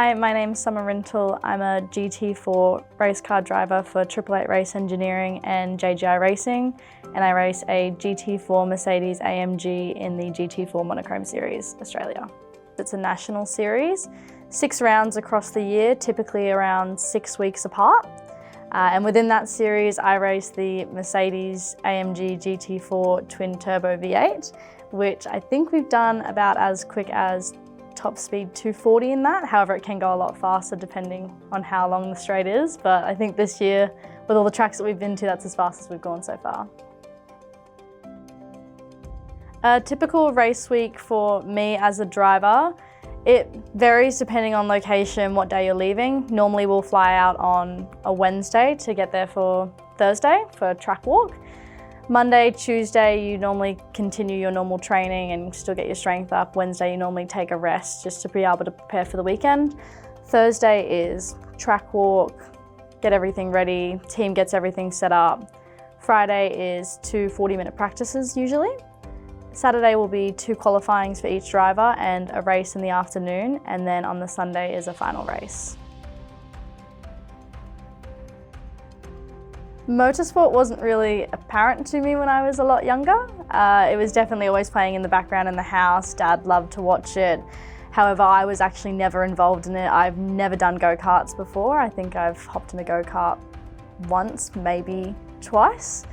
Hi, my name's Summer Rintoule. I'm a GT4 race car driver for 888 Race Engineering and JGI Racing, and I race a GT4 Mercedes AMG in the GT4 Monochrome Series, Australia. It's a national series, 6 rounds across the year, typically around 6 weeks apart. And within that series, I race the Mercedes AMG GT4 Twin Turbo V8, which I think we've done about as quick as top speed 240 in that. However, it can go a lot faster depending on how long the straight is. But I think this year, with all the tracks that we've been to, that's as fast as we've gone so far. A typical race week for me as a driver, it varies depending on location, what day you're leaving. Normally we'll fly out on a Wednesday to get there for Thursday for a track walk. Monday, Tuesday, you normally continue your normal training and still get your strength up. Wednesday, you normally take a rest just to be able to prepare for the weekend. Thursday is track walk, get everything ready, team gets everything set up. Friday is 2 40-minute practices usually. Saturday will be 2 qualifyings for each driver and a race in the afternoon, and then on the Sunday is a final race. Motorsport wasn't really apparent to me when I was a lot younger. It was definitely always playing in the background in the house. Dad loved to watch it. However, I was actually never involved in it. I've never done go-karts before. I think I've hopped in a go-kart once, maybe twice.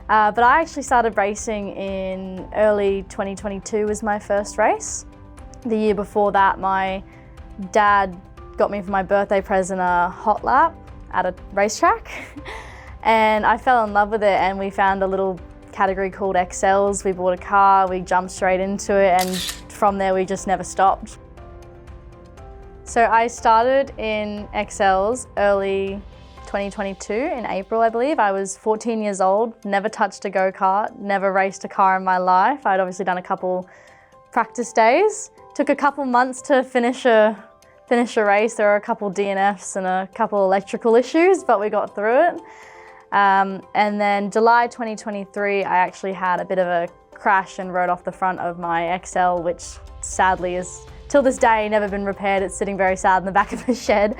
But I actually started racing in early 2022 was my first race. The year before that, my dad got me for my birthday present a hot lap at a racetrack. And I fell in love with it, and we found a little category called XLs. We bought a car, we jumped straight into it, and from there we just never stopped. So I started in XLs early 2022 in April, I believe. I was 14 years old, never touched a go-kart, never raced a car in my life. I'd obviously done a couple practice days. Took a couple months to finish a race. There were a couple DNFs and a couple electrical issues, but we got through it. And then July 2023, I actually had a bit of a crash and rode off the front of my XL, which sadly is, till this day, never been repaired. It's sitting very sad in the back of a shed.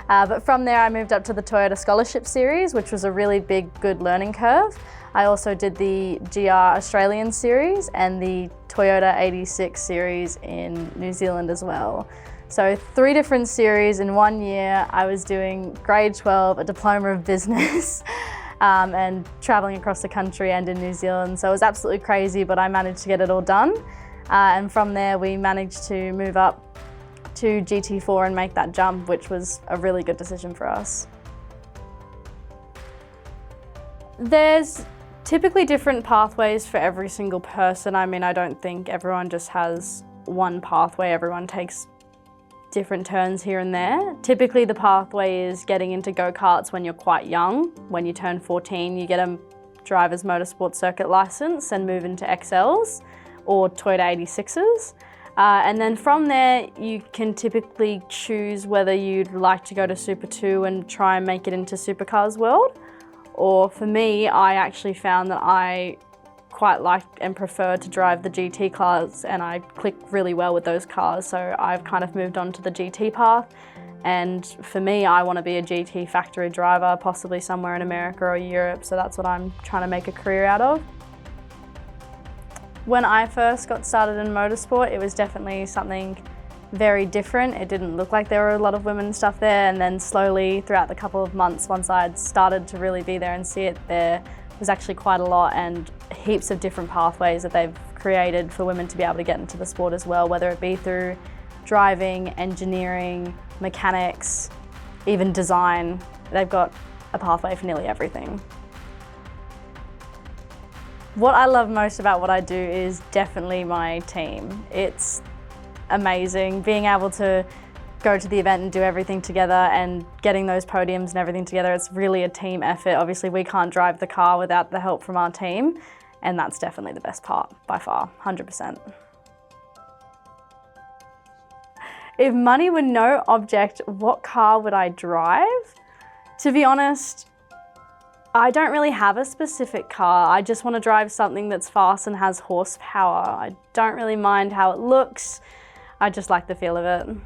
But from there, I moved up to the Toyota Scholarship Series, which was a really big, good learning curve. I also did the GR Australian Series and the Toyota 86 Series in New Zealand as well. So 3 different series in 1 year. I was doing grade 12, a diploma of business, and traveling across the country and in New Zealand. So it was absolutely crazy, but I managed to get it all done. And from there, we managed to move up to GT4 and make that jump, which was a really good decision for us. There's typically different pathways for every single person. I mean, I don't think everyone just has one pathway. Everyone takes different turns here and there. Typically the pathway is getting into go-karts when you're quite young. When you turn 14, you get a driver's motorsport circuit license and move into XLs or Toyota 86s. And then from there, you can typically choose whether you'd like to go to Super 2 and try and make it into Supercars world. Or for me, I actually found that I quite like and prefer to drive the GT cars, and I click really well with those cars. So I've kind of moved on to the GT path. And for me, I want to be a GT factory driver, possibly somewhere in America or Europe. So that's what I'm trying to make a career out of. When I first got started in motorsport, it was definitely something very different. It didn't look like there were a lot of women and stuff there, and then slowly throughout the couple of months, once I'd started to really be there and see it, there was actually quite a lot and heaps of different pathways that they've created for women to be able to get into the sport as well, whether it be through driving, engineering, mechanics, even design. They've got a pathway for nearly everything. What I love most about what I do is definitely my team. It's amazing being able to go to the event and do everything together and getting those podiums and everything together. It's really a team effort. Obviously, we can't drive the car without the help from our team, and that's definitely the best part by far, 100%. If money were no object, what car would I drive? To be honest, I don't really have a specific car. I just want to drive something that's fast and has horsepower. I don't really mind how it looks. I just like the feel of it.